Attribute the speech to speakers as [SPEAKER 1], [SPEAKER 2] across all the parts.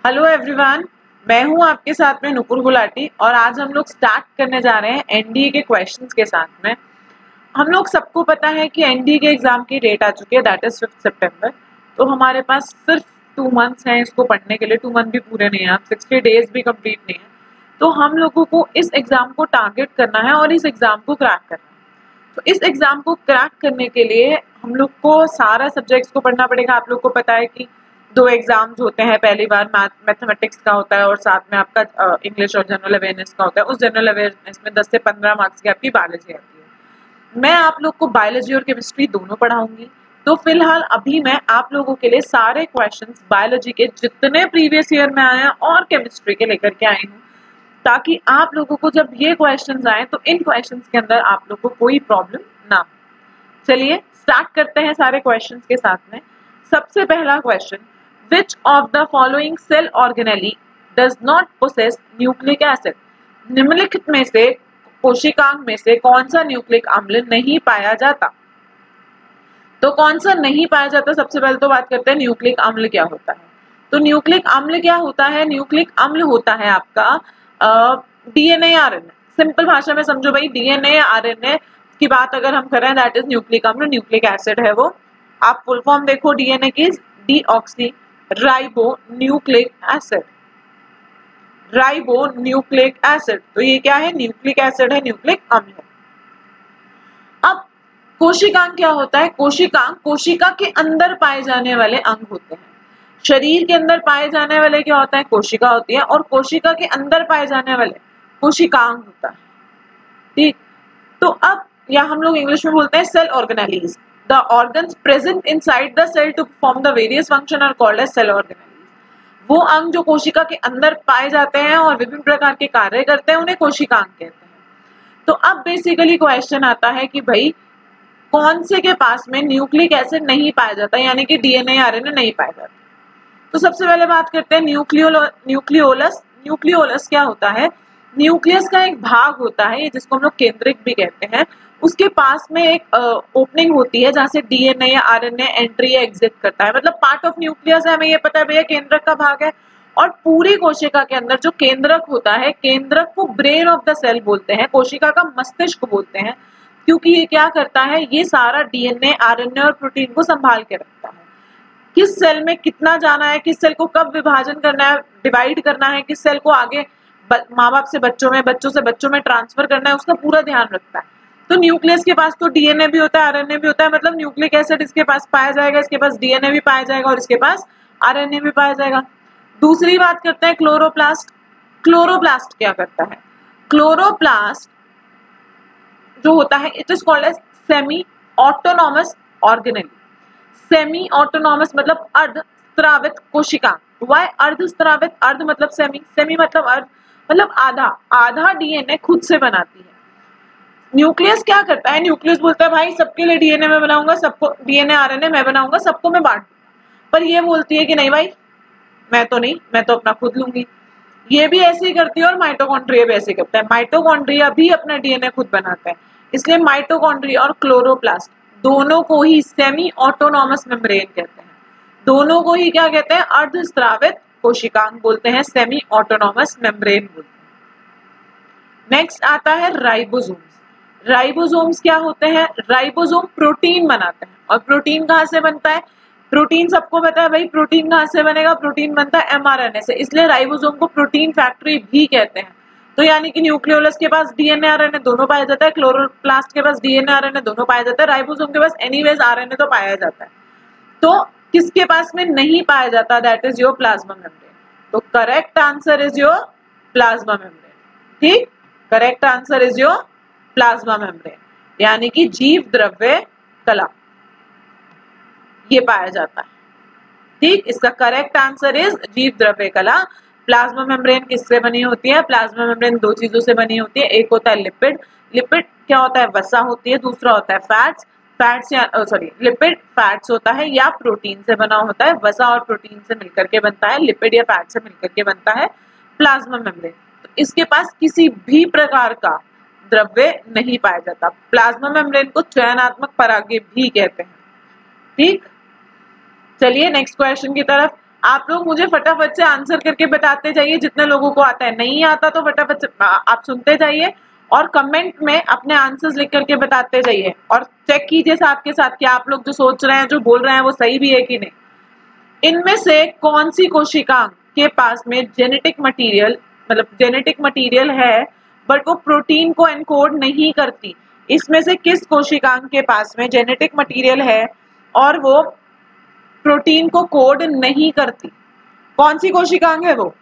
[SPEAKER 1] Hello everyone, मैं हूं आपके साथ में नुपुर गुलाटी और आज हम लोग स्टार्ट करने जा रहे हैं एनडीए के क्वेश्चंस के साथ में। हम लोग सबको पता है कि एनडीए के एग्जाम की डेट आ चुकी है, दैट इज 5 सितंबर। तो हमारे पास सिर्फ 2 मंथ्स हैं इसको पढ़ने के लिए। 2 मंथ भी पूरे नहीं है, 60 डेज भी कंप्लीट नहीं है। तो हम लोगों को इस एग्जाम को टारगेट करना है और इस एग्जाम को क्रैक करना है। तो इस एग्जाम को क्रैक करने के लिए हम लोग को सारा सब्जेक्ट्स को पढ़ना पड़ेगा। आप लोग को पता है कि 2 एग्जाम्स होते हैं, पहली बार मैथमेटिक्स का होता है और साथ में आपका इंग्लिश और जनरल अवेयरनेस का होता है। उस जनरल अवेयरनेस में 10 से 15 मार्क्स की आपकी बायोलॉजी आती है। मैं आप लोग को बायोलॉजी और केमिस्ट्री दोनों पढ़ाऊंगी। तो फिलहाल अभी मैं आप लोगों के लिए सारे क्वेश्चंस बायोलॉजी के जितने प्रीवियस ईयर में आए हैं और केमिस्ट्री के लेकर के आई हूँ, ताकि आप लोगों को जब ये क्वेश्चंस आए तो इन क्वेश्चंस के अंदर आप लोग को कोई प्रॉब्लम ना हो। चलिए स्टार्ट करते हैं सारे क्वेश्चंस के साथ में। सबसे पहला question, Which of the following cell organelle does not possess nucleic acid? निम्नलिखित में से कोशिकांग में से कौन सा न्यूक्लिक अम्ल नहीं पाया जाता? तो कौन सा नहीं पाया जाता, सबसे पहले तो बात करते हैं न्यूक्लिक अम्ल क्या होता है। तो न्यूक्लिक अम्ल क्या होता है? न्यूक्लिक अम्ल होता है आपका डीएनए आरएनए। सिंपल भाषा में समझो भाई, डीएनए आरएनए की बात अगर हम करें दैट इज न्यूक्लिक अम्ल। न्यूक्लिक एसिड है वो। आप फुल फॉर्म देखो डीएनए की, deoxy ribo nucleic acid. Ribo nucleic acid, तो ये क्या है? न्यूक्लिक एसिड है, न्यूक्लिक अम्ल है। अब कोशिकांग क्या होता है? कोशिकांग कोशिका के अंदर पाए जाने वाले अंग होते हैं। शरीर के अंदर पाए जाने वाले क्या होता है? कोशिका होती है, और कोशिका के अंदर पाए जाने वाले कोशिकांग होता है। ठीक, तो अब या हम लोग इंग्लिश में बोलते हैं cell organelles. The organs present inside the cell to perform the various function are called as cell organelles। वो अंग जो कोशिका के अंदर पाए जाते हैं और विभिन्न प्रकार के कार्य करते हैं उन्हें कोशिकांग कहते हैं। तो अब बेसिकली क्वेश्चन आता है कि भाई कौन से के पास में न्यूक्लिक एसिड नहीं पाया जाता, यानी कि डीएनए आरएनए नहीं पाया जाता। तो सबसे पहले बात करते हैं न्यूक्लियोलस। न्यूक्लियोलस क्या होता है? न्यूक्लियस का एक भाग होता है जिसको हम लोग केंद्रक भी कहते हैं। उसके पास में एक ओपनिंग होती है जहां से डीएनए या आरएनए एंट्री या एग्जिट करता है। मतलब पार्ट ऑफ न्यूक्लियस है, हमें ये पता है भैया केंद्रक का भाग है। और पूरी कोशिका के अंदर जो केंद्रक होता है, केंद्रक को ब्रेन ऑफ द सेल बोलते हैं, कोशिका का मस्तिष्क बोलते हैं, क्योंकि ये क्या करता है? ये सारा डीएनए आरएनए और प्रोटीन को संभाल के रखता है। किस सेल में कितना जाना है, किस सेल को कब विभाजन करना है, डिवाइड करना है, किस सेल को आगे माँ बाप से बच्चों में, बच्चों से बच्चों में ट्रांसफर करना है, उसका पूरा ध्यान रखता है। तो न्यूक्लियस के पास तो डीएनए भी होता है, आरएनए भी होता है। मतलब न्यूक्लिक एसिड इसके पास पाया जाएगा, इसके पास डीएनए भी पाया जाएगा और इसके पास आरएनए भी पाया जाएगा। दूसरी बात करते हैं क्लोरोप्लास्ट। क्लोरोप्लास्ट क्या करता है? क्लोरोप्लास्ट जो होता है it is called as semi autonomous organelle. Semi autonomous मतलब अर्ध स्रावित कोशिका। वाई अर्ध स्रावित? अर्ध मतलब सेमी, सेमी मतलब अर्ध, मतलब आधा। आधा डीएनए खुद से बनाती है। न्यूक्लियस क्या करता है? न्यूक्लियस बोलता है भाई सबके लिए डीएनए मैं बनाऊंगा, सबको डीएनए आरएनए मैं बनाऊंगा, सबको मैं बांट दूंगा। पर ये बोलती है कि नहीं भाई, मैं तो नहीं, मैं तो अपना खुद लूंगी। ये भी ऐसे ही करती है और माइटोकॉन्ड्रिया भी ऐसे करता है। माइटोकॉन्ड्रिया भी अपना डीएनए खुद बनाता है। इसलिए माइटोकॉन्ड्रिया और क्लोरोप्लास्ट दोनों को ही सेमी ऑटोनॉमस मेम्ब्रेन कहते हैं। दोनों को ही क्या कहते हैं? अर्धस्रावित कोशिकांग बोलते हैं, सेमी ऑटोनॉमस मेम्ब्रेन बोलते हैं। नेक्स्ट आता है राइबोसोम्स। राइबोसोम्स क्या होते हैं? राइबोसोम प्रोटीन बनाते हैं। और प्रोटीन कहाँ से बनता है? प्रोटीन सबको पता है भाई, प्रोटीन कहाँ से बनेगा? प्रोटीन बनता है एमआरएनए से, इसलिए राइबोसोम को प्रोटीन फैक्ट्री भी कहते हैं। तो यानी कि न्यूक्लियोलस के पास डीएनए आरएनए दोनों पाया जाता है, क्लोरोप्लास्ट के पास डीएनए आरएनए दोनों पाया जाता है, राइबोसोम के पास एनीवेज आरएनए तो पाया जाता है। तो किसके पास में नहीं पाया जाता? That is your plasma membrane. तो correct answer is your plasma membrane. ठीक, correct answer is your plasma membrane, यानी कि जीव द्रव्य कला ये पाया जाता है। ठीक, इसका करेक्ट आंसर इज जीव द्रव्य कला। प्लाज्मा मेम्ब्रेन किससे बनी होती है? प्लाज्मा मेम्ब्रेन 2 चीजों से बनी होती है। एक होता है लिपिड। लिपिड क्या होता है? वसा होती है। दूसरा होता है फैट्स। फैट्स या सॉरी लिपिड फैट्स होता है या प्रोटीन से बना होता है। वसा और प्रोटीन से मिलकर के बनता है, लिपिड या फैट से मिलकर के बनता है प्लाज्मा मेम्ब्रेन। तो इसके पास किसी भी प्रकार का द्रव्य नहीं पाया जाता। प्लाज्मा मेम्ब्रेन को चयनात्मक परागीय भी कहते हैं। ठीक, चलिए नेक्स्ट क्वेश्चन की तरफ। आप लोग मुझे फटाफट से आंसर करके बताते जाइए, जितने लोगों को आता है। नहीं आता तो फटाफट से आप सुनते जाइए और कमेंट में अपने आंसर्स लिख करके बताते जाइए, और चेक कीजिए साथ के साथ कि आप लोग जो सोच रहे हैं, जो बोल रहे हैं, वो सही भी है कि नहीं। इनमें से कौन सी कोशिकांग के पास में जेनेटिक मटेरियल, मतलब जेनेटिक मटेरियल है बट वो प्रोटीन को एनकोड नहीं करती? इसमें से किस कोशिकांग के पास में जेनेटिक मटेरियल है और वो प्रोटीन को कोड नहीं करती? कौन सी कोशिकांग है वो?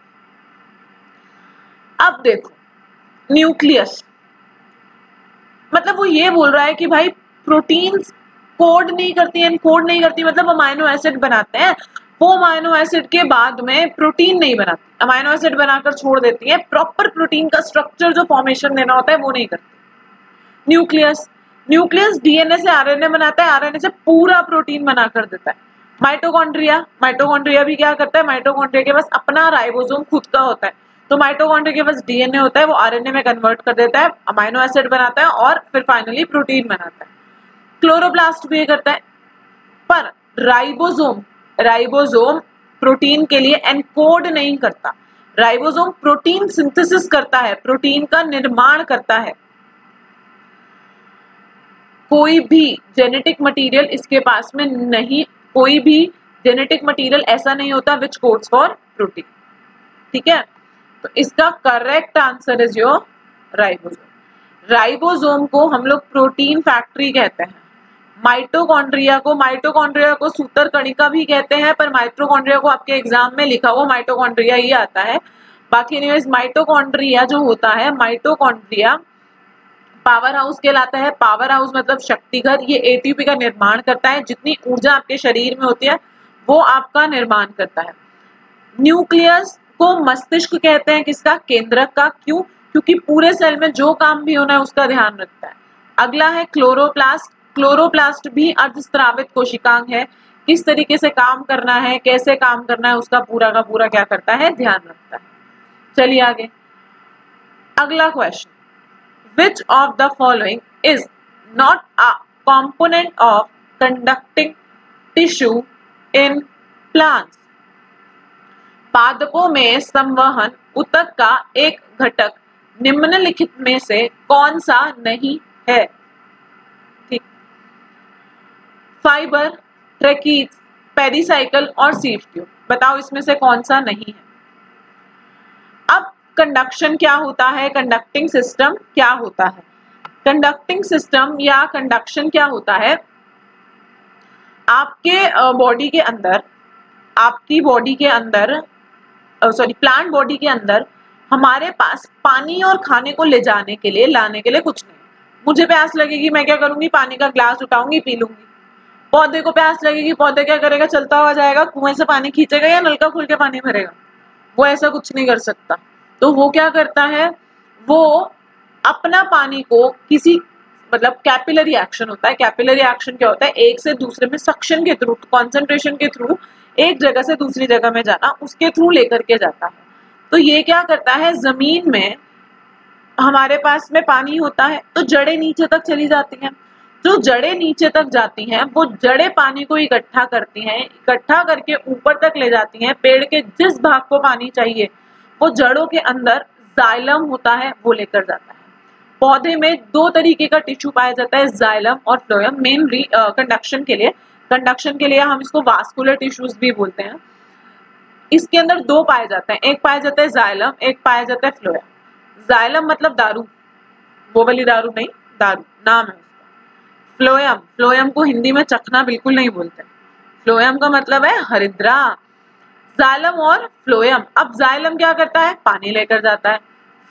[SPEAKER 1] अब देखो, न्यूक्लियस, मतलब वो ये बोल रहा है कि भाई प्रोटीन कोड नहीं करती, एनकोड नहीं करती, मतलब अमाइनो एसिड बनाते हैं, वो अमाइनो एसिड के बाद में प्रोटीन नहीं बनाती, अमाइनो एसिड बनाकर छोड़ देती है, प्रॉपर प्रोटीन का स्ट्रक्चर जो फॉर्मेशन देना होता है वो नहीं करती। न्यूक्लियस, न्यूक्लियस डीएनए से आरएनए बनाता है, आरएनए से पूरा प्रोटीन बना कर देता है। माइटोकॉन्ड्रिया, माइटोकॉन्ड्रिया भी क्या करता है, माइटोकॉन्ड्रिया के पास अपना राइबोसोम खुद का होता है, तो माइटोकॉन्ड्रिया के पास डीएनए होता है, वो आरएनए में कन्वर्ट कर देता है, अमाइनो एसिड बनाता है और फिर फाइनली प्रोटीन बनाता है। क्लोरोप्लास्ट भी ये करता है, पर राइबोसोम, राइबोसोम प्रोटीन के लिए एनकोड नहीं करता, राइबोसोम प्रोटीन सिंथेसिस करता है, प्रोटीन का निर्माण करता है। कोई भी जेनेटिक मटेरियल इसके पास में नहीं, कोई भी जेनेटिक मटेरियल ऐसा नहीं होता विच कोड्स फॉर प्रोटीन। ठीक है, तो इसका correct answer is your ribosome. Ribosome को हम लोग प्रोटीन फैक्ट्री कहते हैं। माइटोकॉन्ड्रिया को सूत्र कणिका भी कहते हैं, पर माइटोकॉन्ड्रिया को आपके एग्जाम में लिखा हुआ माइटोकॉन्ड्रिया ही आता है। बाकी एनीवेज माइटोकॉन्ड्रिया जो होता है, माइटोकॉन्ड्रिया पावर हाउस कहलाता है। पावर हाउस मतलब शक्ति घर, ये एटीपी का निर्माण करता है, जितनी ऊर्जा आपके शरीर में होती है वो आपका निर्माण करता है। न्यूक्लियस को मस्तिष्क कहते हैं, किसका? केंद्रक का। क्यों? क्योंकि पूरे सेल में जो काम भी होना है उसका ध्यान रखता है। अगला है क्लोरोप्लास्ट। क्लोरोप्लास्ट भी अर्धस्रावित कोशिकांग है, किस तरीके से काम करना है, कैसे काम करना है, उसका पूरा का पूरा क्या करता है, ध्यान रखता है। चलिए आगे, अगला question, which of the following is not a component of conducting tissue in plants? पादपों में संवहन ऊतक का एक घटक निम्नलिखित में से कौन सा नहीं है? ठीक, फाइबर, ट्रैकीज, पेरिसाइकल और सीव ट्यूब। बताओ इसमें से कौन सा नहीं है। अब कंडक्शन क्या होता है, कंडक्टिंग सिस्टम क्या होता है? कंडक्टिंग सिस्टम या कंडक्शन क्या होता है? आपके बॉडी के अंदर, आपकी बॉडी के अंदर, सॉरी प्लांट बॉडी के अंदर हमारे पास पानी और खाने को ले जाने के लिए, लाने के लिए कुछ नहीं। मुझे प्यास लगेगी, मैं क्या करूंगी, पानी का ग्लास उठाऊंगी, पी लूंगी। पौधे को प्यास लगेगी, पौधे क्या करेगा, चलता हुआ जाएगा, कुएं से पानी खींचेगा या नलका खोल के पानी भरेगा? वो ऐसा कुछ नहीं कर सकता। तो वो क्या करता है, वो अपना पानी को किसी, मतलब कैपिलरी एक्शन होता है। कैपिलरी एक्शन क्या होता है, एक से दूसरे में सक्शन के थ्रू, कॉन्सेंट्रेशन के थ्रू एक जगह से दूसरी जगह में जाना, उसके थ्रू लेकर के जाता है। तो ये क्या करता है, जमीन में हमारे पास में पानी होता है तो जड़ें नीचे तक चली जाती हैं। जो जड़ें नीचे तक जाती हैं वो जड़ें पानी को इकट्ठा करती हैं, इकट्ठा करके ऊपर तक ले जाती हैं। पेड़ के जिस भाग को पानी चाहिए वो जड़ों के अंदर जाइलम होता है, वो लेकर जाता है। पौधे में दो तरीके का टिश्यू पाया जाता है, जाइलम और फ्लोएम। मेनली कंडक्शन के लिए हम इसको वास्कुलर टिश्यूज भी बोलते हैं। इसके अंदर दो पाए जाते हैं, एक पाया जाता है जाइलम, एक पाया जाता है फ्लोएम। जाइलम मतलब दारू, वो वाली दारू नहीं, दारू नाम है उसका। फ्लोएम, फ्लोएम को हिंदी में चखना बिल्कुल नहीं बोलते, फ्लोएम का मतलब है हरिद्रा। जाइलम और फ्लोएम। अब जाइलम क्या करता है, पानी लेकर जाता है,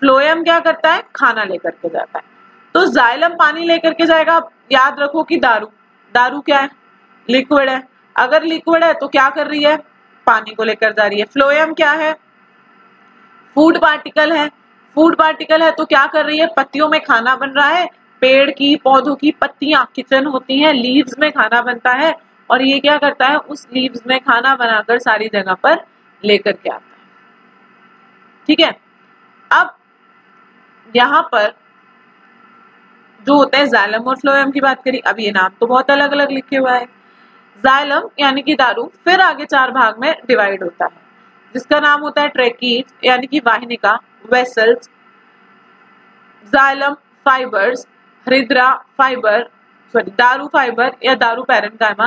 [SPEAKER 1] फ्लोएम क्या करता है, खाना लेकर के जाता है। तो जाइलम पानी लेकर के जाएगा। याद रखो कि दारू, दारू क्या है, लिक्विड है। अगर लिक्विड है तो क्या कर रही है, पानी को लेकर जा रही है। फ्लोएम क्या है, फूड पार्टिकल है। फूड पार्टिकल है तो क्या कर रही है, पत्तियों में खाना बन रहा है। पेड़ की, पौधों की पत्तियां किचन होती हैं, लीव्स में खाना बनता है, और ये क्या करता है, उस लीव्स में खाना बनाकर सारी जगह पर लेकर के आता है। ठीक है, अब यहाँ पर जो होता है जाइलम और फ्लोएम की बात करी। अब ये नाम तो बहुत अलग अलग लिखे हुआ है। जाइलम यानी कि दारू फिर आगे 4 भाग में डिवाइड होता है, जिसका नाम होता है ट्रेकीज यानी कि वाहिनिका, वेसल्स, जाइलम फाइबर्स, हृदरा फाइबर, सॉरी दारू फाइबर या दारू parenchyma,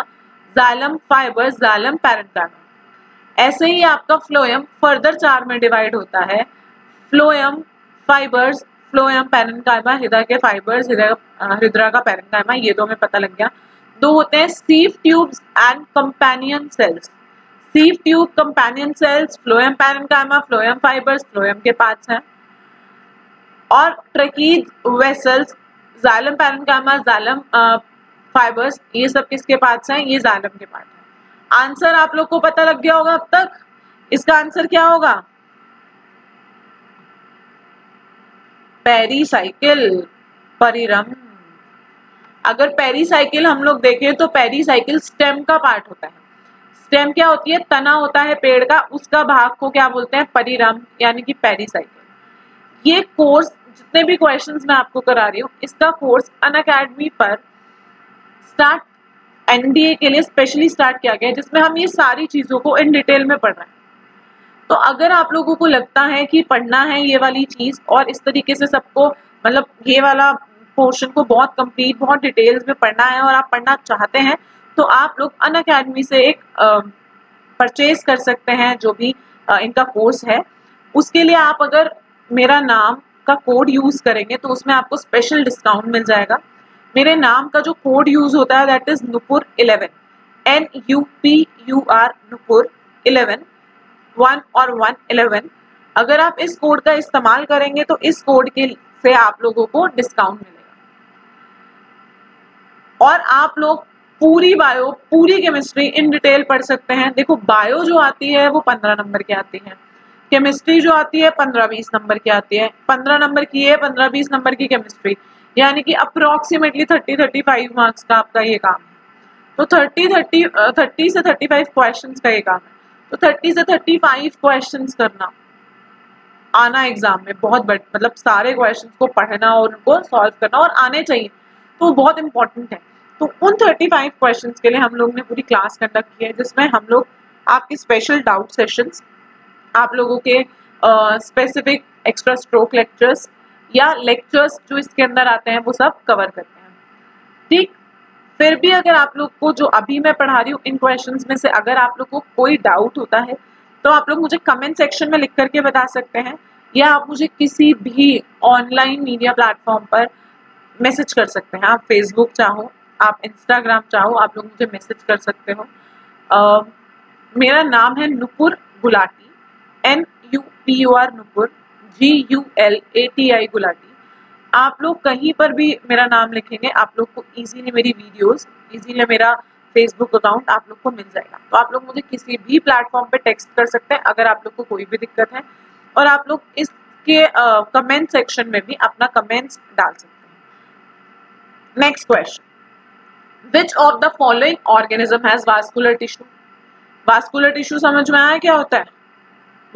[SPEAKER 1] xylem fibres, xylem parenchyma. ऐसे ही आपका फ्लोएम फर्दर 4 में डिवाइड होता है, फ्लोएम फाइबर्स, फ्लोएम पैरेन्काइमा, हृदय के फाइबर्स, हृदरा का पैरेन्काइमा, ये दो में पता लग गया। 2 होते हैं sieve tubes and companion cells. Sieve tube, companion cells, phloem parenchyma, phloem fibres, phloem के पार्ट्स हैं। और tracheids, vessels, xylem parenchyma, xylem fibres, ये सब किसके पार्ट्स हैं? ये जाइलम के पार्ट हैं। आंसर आप लोग को पता लग गया होगा अब तक। इसका आंसर क्या होगा? पेरीसाइकिल, परिरम। अगर पेरीसाइकिल हम लोग देखें तो पेरीसाइकिल स्टेम का पार्ट होता है। स्टेम क्या होती है? तना होता है पेड़ का, उसका भाग को क्या बोलते हैं? परिरम यानी कि पेरीसाइकिल। ये कोर्स जितने भी क्वेश्चंस मैं आपको करा रही हूँ, इसका कोर्स अनअकैडमी पर स्टार्ट एनडीए के लिए स्पेशली स्टार्ट किया गया है, जिसमें हम ये सारी चीजों को इन डिटेल में पढ़ रहे हैं। तो अगर आप लोगों को लगता है कि पढ़ना है ये वाली चीज और इस तरीके से सबको, मतलब ये वाला पोर्शन को बहुत कंप्लीट, बहुत डिटेल्स में पढ़ना है और आप पढ़ना चाहते हैं, तो आप लोग अनअकैडमी से एक परचेज कर सकते हैं जो भी इनका कोर्स है। उसके लिए आप अगर मेरा नाम का कोड यूज करेंगे तो उसमें आपको स्पेशल डिस्काउंट मिल जाएगा। मेरे नाम का जो कोड यूज होता है that is Nupur 11, NUPUR Nupur 11, 1 और 1 11। अगर आप इस कोड का इस्तेमाल करेंगे तो इस कोड के से आप लोगों को डिस्काउंट मिलेगा और आप लोग पूरी बायो, पूरी केमिस्ट्री इन डिटेल पढ़ सकते हैं। देखो बायो जो आती है वो 15 नंबर की आती है, केमिस्ट्री जो आती है 15-20 नंबर की आती है। 15 नंबर की है, 15-20 नंबर की केमिस्ट्री, यानी कि अप्रोक्सीमेटली 30-35 मार्क्स का आपका ये काम है। तो 30 से 35 क्वेश्चंस का ये काम है। तो 30 से 35 क्वेश्चंस करना आना एग्जाम में बहुत मतलब सारे क्वेश्चंस को पढ़ना और उनको सॉल्व करना और आने चाहिए, तो बहुत इंपॉर्टेंट है। तो उन 35 क्वेश्चंस के लिए हम लोग ने पूरी क्लास कंडक्ट की है, जिसमें हम लोग आपकी स्पेशल डाउट सेशंस, आप लोगों के स्पेसिफिक एक्स्ट्रा स्ट्रोक लेक्चर्स या लेक्चर्स जो इसके अंदर आते हैं वो सब कवर करते हैं। ठीक, फिर भी अगर आप लोग को जो अभी मैं पढ़ा रही हूँ इन क्वेश्चंस में से अगर आप लोग को कोई डाउट होता है तो आप लोग मुझे कमेंट सेक्शन में लिख करके बता सकते हैं, या आप मुझे किसी भी ऑनलाइन मीडिया प्लेटफॉर्म पर मैसेज कर सकते हैं। आप फेसबुक चाहो, आप इंस्टाग्राम चाहो, आप लोग मुझे मैसेज कर सकते हो। मेरा नाम है नुपुर गुलाटी, NUPUR नुपुर, GULATI गुलाटी। आप लोग कहीं पर भी मेरा नाम लिखेंगे आप लोग को इजीली मेरी वीडियोस, इजीली मेरा फेसबुक अकाउंट आप लोग को मिल जाएगा। तो आप लोग मुझे किसी भी प्लेटफॉर्म पे टेक्स्ट कर सकते हैं अगर आप लोग को कोई भी दिक्कत है, और आप लोग इसके कमेंट सेक्शन में भी अपना कमेंट्स डाल सकते हैं। Next question, which of the following organism has vascular tissue? Vascular tissue समझ में आया क्या होता है?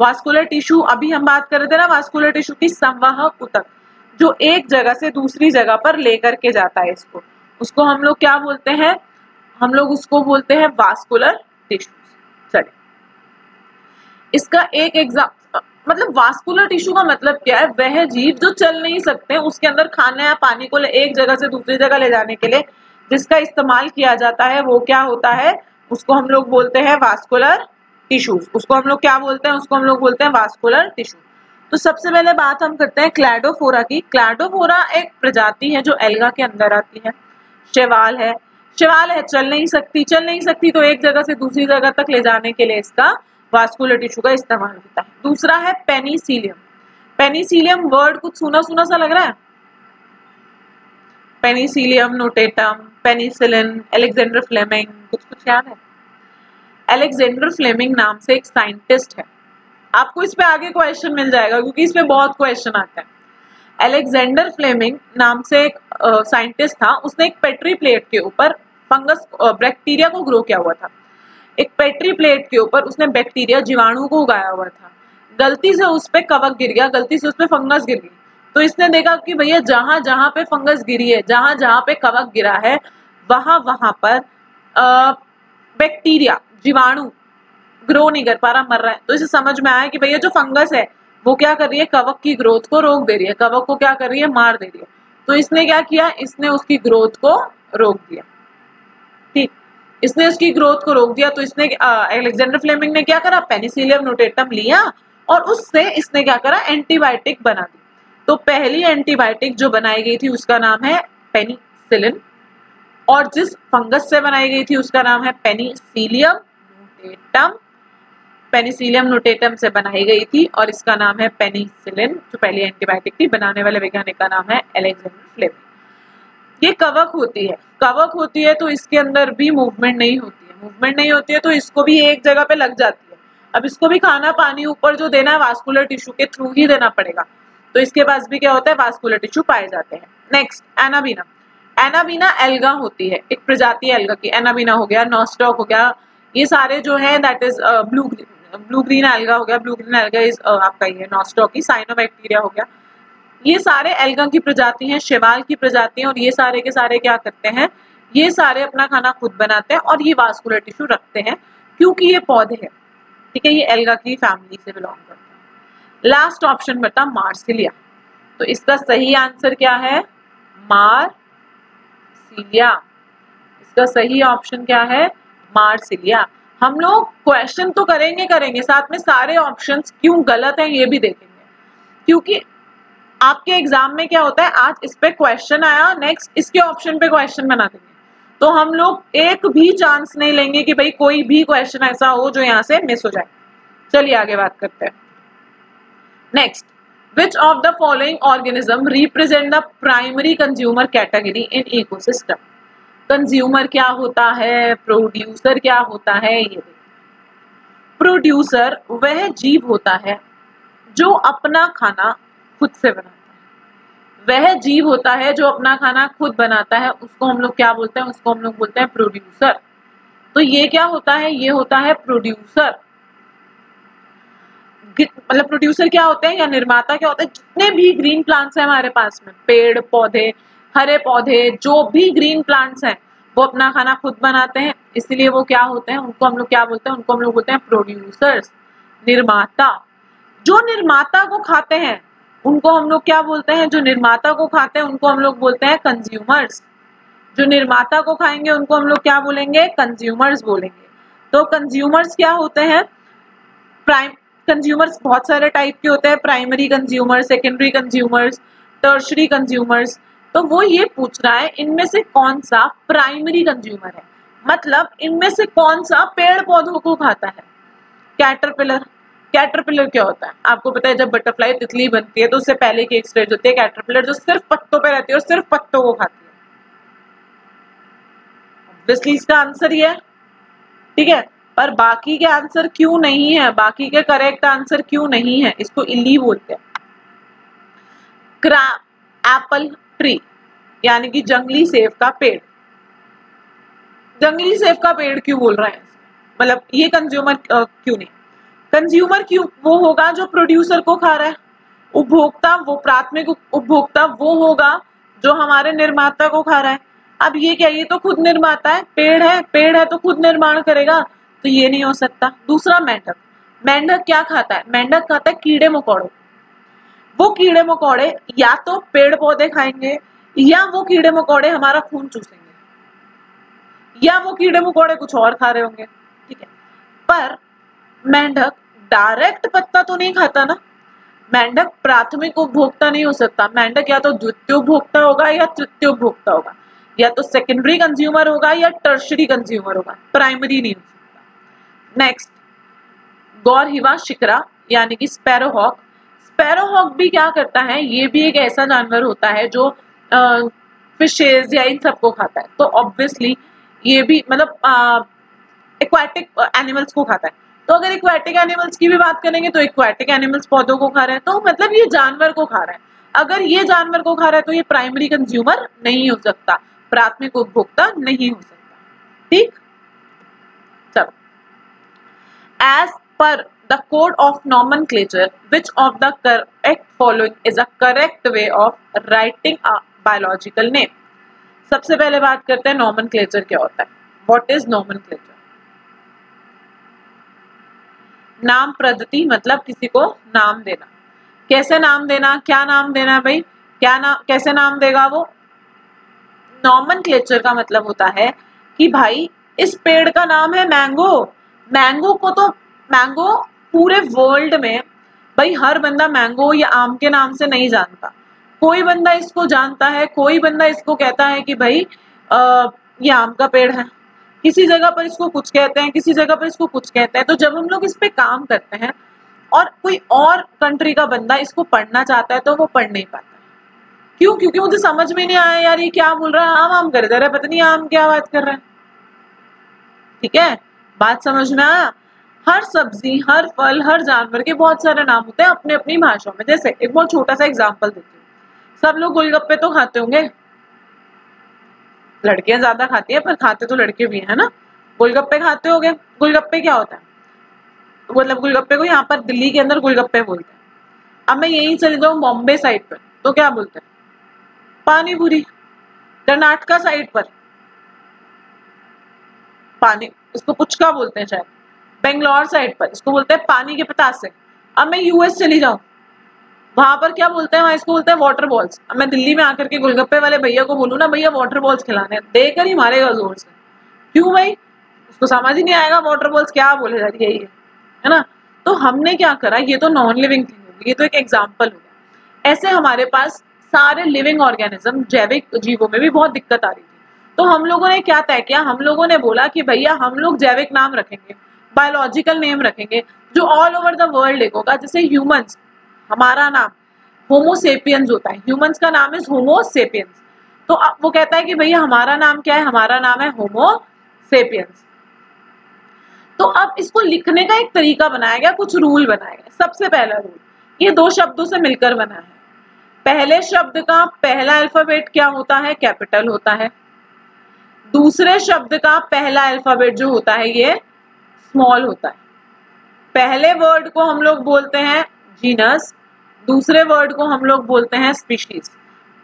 [SPEAKER 1] वास्कुलर टिश्यू, अभी हम बात कर रहे थे ना वास्कुलर टिश्यू की, संवाहक ऊतक जो एक जगह से दूसरी जगह पर लेकर के जाता है इसको, उसको हम लोग क्या बोलते हैं? हम लोग उसको बोलते हैं वास्कुलर टिश्यू। चलिए, इसका एक एग्जाम, मतलब वास्कुलर टिश्यू का मतलब क्या है? वह जीव जो चल नहीं सकते, उसके अंदर खाने या पानी को एक जगह से दूसरी जगह ले जाने के लिए जिसका इस्तेमाल किया जाता है वो क्या होता है? उसको हम लोग बोलते हैं वास्कुलर टिश्यूज। उसको हम लोग क्या बोलते हैं? उसको हम लोग बोलते हैं वास्कुलर टिश्यू। तो सबसे पहले बात हम करते हैं क्लैडोफोरा की। क्लैडोफोरा एक प्रजाति है जो एल्गा के अंदर आती है, शैवाल है। शैवाल है, चल नहीं सकती तो एक जगह से दूसरी जगह तक ले जाने के लिए इसका वास्कुलर टिश्यू का इस्तेमाल होता है। दूसरा है पेनिसिलियम। पेनिसिलियम वर्ड कुछ सुना सुना सा लग रहा है? Penicillium notatum, penicillin, Alexander Fleming, कुछ याद है? अलेक्जेंडर फ्लेमिंग नाम से एक साइंटिस्ट है, आपको इस पे आगे क्वेश्चन मिल जाएगा क्योंकि इसमें बहुत क्वेश्चन आते हैं। अलेक्जेंडर फ्लेमिंग नाम से एक साइंटिस्ट था, उसने एक पेट्री प्लेट के ऊपर फंगस बैक्टीरिया को ग्रो किया हुआ था। एक पेट्री प्लेट के ऊपर उसने बैक्टीरिया, जीवाणु को उगाया हुआ था। गलती से उस पे कवक गिर गया, गलती से उस पे फंगस गिर गई, तो इसने देखा कि भैया जहां जहां पे फंगस गिरी है, जहां जहां पे कवक गिरा है, वहां वहां पर बैक्टीरिया, जीवाणु ग्रो नहीं कर पा रहा, मर रहा है, तो इसे समझ में आया कि भैया जो फंगस है वो क्या कर रही है, कवक की ग्रोथ को रोक दे रही है, कवक को क्या कर रही है, मार दे रही है। तो इसने क्या किया, इसने उसकी ग्रोथ को रोक दिया। ठीक, इसने उसकी ग्रोथ को रोक दिया। तो इसने अलेक्जेंडर फ्लेमिंग ने क्या करा, पेनिसिलियम नोटेटम लिया और उससे इसने क्या करा, एंटीबायोटिक बना दी। तो पहली एंटीबायोटिक जो बनाई गई थी उसका नाम है पेनिसिलिन, और जिस फंगस से बनाई गई थी उसका नाम है पेनिसिलियम नोटेटम। पेनिसिलियम नोटेटम से बनाई गई थी और इसका नाम है पेनिसिलिन। जो पहली एंटीबायोटिक थी, बनाने वाले वैज्ञानिक का नाम है अलेक्जेंडर फ्लेमिंग। ये कवक होती है, कवक होती है तो इसके अंदर भी मूवमेंट नहीं होती है, मूवमेंट नहीं होती है तो इसको भी एक जगह पे लग जाती है। अब इसको भी खाना पानी ऊपर जो देना है वास्कुलर टिश्यू के थ्रू ही देना पड़ेगा, तो इसके पास भी क्या होता है, वास्कुलर टिश्यू पाए जाते हैं। Next anabaena. एनाबीना एल्गा होती है, एक प्रजाति एल्गा की, एनाबीना हो गया, नॉस्टॉक हो गया, ये सारे जो है that is blue green alga हो गया, ब्लू ग्रीन एल्गा इज आपका ये नॉस्टॉक की, साइनोबैक्टीरिया हो गया। ये सारे एल्गा की प्रजाति हैं, शैवाल की प्रजाति हैं, और ये सारे के सारे क्या करते हैं, ये सारे अपना खाना खुद बनाते हैं और ये वास्कुलर टिश्यू रखते हैं क्योंकि ये पौधे हैं। ठीक है, ये एल्गा की फैमिली से बिलोंग करते हैं। लास्ट ऑप्शन बता मार्सिलिया, तो इसका सही आंसर क्या है, मार्सिलिया। इसका सही ऑप्शन क्या है, मार्सिलिया। हम लोग क्वेश्चन तो करेंगे, साथ में सारे ऑप्शंस क्यों गलत हैं ये भी देखेंगे, क्योंकि आपके एग्जाम में क्या होता है, आज इस पे क्वेश्चन आया, नेक्स्ट इसके ऑप्शन पे क्वेश्चन बना देंगे, तो हम लोग एक भी चांस नहीं लेंगे कि भाई कोई भी क्वेश्चन ऐसा हो जो यहाँ से मिस हो जाए। चलिए आगे बात करते हैं। Next, which of the following organism represent the primary consumer category in ecosystem. Consumer क्या होता है, प्रोड्यूसर क्या होता है, ये देखिए। प्रोड्यूसर वह जीव होता है जो अपना खाना खुद से बनाता है, वह जीव होता है जो अपना खाना खुद बनाता है, उसको हम लोग क्या बोलते हैं, उसको हम लोग बोलते हैं प्रोड्यूसर। तो ये क्या होता है, ये होता है प्रोड्यूसर। मतलब प्रोड्यूसर क्या होते हैं या निर्माता क्या होते हैं, जितने भी ग्रीन प्लांट्स हैं हमारे पास में, पेड़ पौधे, हरे पौधे, जो भी ग्रीन प्लांट्स हैं वो अपना खाना खुद बनाते हैं, इसलिए वो क्या होते हैं, उनको हम लोग क्या बोलते हैं, उनको हम लोग बोलते हैं प्रोड्यूसर्स, निर्माता। जो निर्माता को खाते हैं उनको हम लोग क्या बोलते हैं, जो निर्माता को खाते हैं उनको हम लोग बोलते हैं कंज्यूमर्स। जो निर्माता को खाएंगे उनको हम लोग क्या बोलेंगे, कंज्यूमर्स बोलेंगे। तो कंज्यूमर्स क्या होते हैं, कंज्यूमर्स बहुत सारे टाइप के होते हैं, primary consumer, secondary consumers, tertiary consumers. तो वो ये पूछ रहा है इनमें से कौन सा प्राइमरी कंज्यूमर है, मतलब इनमें से कौन सा पेड़ पौधों को खाता है। कैटरपिलर, कैटरपिलर क्या होता है आपको पता है, जब बटरफ्लाई तितली बनती है तो उससे पहले की एक स्टेज होती है कैटरपिलर, जो सिर्फ पत्तों पे रहती है और सिर्फ पत्तों को खाती है। ऑब्वियसली इसका आंसर ये है, ठीक है। पर बाकी के आंसर क्यों नहीं है, बाकी के करेक्ट आंसर क्यों नहीं है, इसको इल्ली बोलते हैं। एप्पल ट्री यानी कि जंगली सेब का पेड़। जंगली सेब का पेड़ क्यों बोल रहे हैं, मतलब ये कंज्यूमर क्यों नहीं, कंज्यूमर क्यों वो होगा जो प्रोड्यूसर को खा रहा है, उपभोक्ता वो प्राथमिक उपभोक्ता वो होगा जो हमारे निर्माता को खा रहा है। अब ये क्या, ये तो खुद निर्माता है, पेड़ है तो खुद निर्माण करेगा, तो ये नहीं हो सकता। दूसरा मेंढक, मेंढक क्या खाता है, मेंढक खाता है कीड़े मकोड़े। वो कीड़े मकोड़े या तो पेड़ पौधे खाएंगे या वो कीड़े मकोड़े हमारा खून चूसेंगे या वो कीड़े मकोड़े कुछ और खा रहे होंगे, ठीक है। पर मेंढक डायरेक्ट पत्ता तो नहीं खाता ना, मेंढक प्राथमिक उपभोक्ता नहीं हो सकता, मेंढक या तो द्वितीय उपभोक्ता होगा या तृतीय उपभोक्ता होगा, या तो सेकेंडरी कंज्यूमर होगा या टर्शरी कंज्यूमर होगा, प्राइमरी नहीं हो सकता। नेक्स्ट, गौरहिवा शिकरा यानी कि स्पैरोहॉक। स्पैरोहॉक भी क्या करता है, ये भी एक ऐसा जानवर होता है जो फिशेज या इन सबको खाता है, तो ऑब्वियसली ये भी मतलब एक्वाटिक एनिमल्स को खाता है। तो अगर एक्वाटिक एनिमल्स की भी बात करेंगे तो एक्वाटिक एनिमल्स पौधों को खा रहे हैं, तो मतलब ये जानवर को खा रहा है। अगर ये जानवर को खा रहा है तो ये प्राइमरी कंज्यूमर नहीं हो सकता, प्राथमिक उपभोक्ता नहीं हो सकता, ठीक। चलो, as per the code of nomenclature which of the correct following is a correct way of writing a biological name. सबसे पहले बात करते हैं नॉमेनक्लेचर क्या होता है, व्हाट इज नॉमेनक्लेचर। नाम प्रदत्ति मतलब किसी को नाम देना। कैसे नाम देना, क्या नाम देना है भाई, क्या नाम, कैसे नाम देगा वो। नॉमेनक्लेचर का मतलब होता है कि भाई इस पेड़ का नाम है मैंगो। मैंगो को तो मैंगो पूरे वर्ल्ड में भाई हर बंदा मैंगो या आम के नाम से नहीं जानता। कोई बंदा इसको जानता है, कोई बंदा इसको कहता है कि भाई ये आम का पेड़ है, किसी जगह पर इसको कुछ कहते हैं, किसी जगह पर इसको कुछ कहते हैं। तो जब हम लोग इस पे काम करते हैं और कोई और कंट्री का बंदा इसको पढ़ना चाहता है तो वो पढ़ नहीं पाता। क्यों? क्योंकि मुझे समझ में नहीं आया यार ये क्या बोल रहा है, आम आम कर दे रहा है, पता नहीं आम क्या बात कर रहा है। ठीक है, बात समझ में आया। हर सब्जी, हर फल, हर जानवर के बहुत सारे नाम होते हैं अपने अपनी भाषा में। जैसे एक बहुत छोटा सा एग्जांपल देती हूँ, सब लोग गोलगप्पे तो खाते होंगे, लड़कियां ज्यादा खाती है पर खाते तो लड़के भी है ना। गोलगप्पे खाते होंगे। गोलगप्पे क्या होता है, मतलब गोलगप्पे को यहाँ पर दिल्ली के अंदर गोलगप्पे बोलते हैं। अब मैं यही चले जाऊँ बॉम्बे साइड पर तो क्या बोलते हैं, पानी पूरी। कर्नाटका साइड पर पानी, इसको पुचका बोलते हैं शायद। बेंगलोर साइड पर इसको बोलते हैं पानी के पतासे। अब मैं यूएस चली जाऊं, वहां पर क्या बोलते हैं, वहां इसको बोलते हैं वाटर बॉल्स। अब मैं दिल्ली में आकर के गोलगप्पे वाले भैया को बोलूँ ना भैया वाटर बॉल्स खिलाने, देकर ही मारेगा जोर से। क्यों भाई, उसको समझ ही नहीं आएगा वाटर बॉल्स क्या बोले जा रही है ना। तो हमने क्या करा, ये तो नॉन लिविंग थिंग होगी, ये तो एक एग्जाम्पल हो गया। ऐसे हमारे पास सारे लिविंग ऑर्गेनिज्म, जैविक जीवों में भी बहुत दिक्कत आ रही थी। तो हम लोगों ने क्या तय किया, हम लोगों ने बोला कि भैया हम लोग जैविक नाम रखेंगे, बायोलॉजिकल नेम रखेंगे जो ऑल ओवर द वर्ल्ड लिखोगा। जैसे ह्यूमंस, हमारा नाम होमोसेपियंस होता है, ह्यूमंस का नाम है होमोसेपियंस। तो वो कहता है कि भैया हमारा नाम क्या है, हमारा नाम है होमोसेपियंस। तो अब इसको लिखने का एक तरीका बनाया गया, कुछ रूल बनाए गए। सबसे पहला रूल, ये दो शब्दों से मिलकर बना है। पहले शब्द का पहला अल्फाबेट क्या होता है, कैपिटल होता है। दूसरे शब्द का पहला अल्फाबेट जो होता है ये स्मॉल होता है। पहले वर्ड को हम लोग बोलते हैं जीनस, दूसरे वर्ड को हम लोग बोलते हैं स्पीशीज।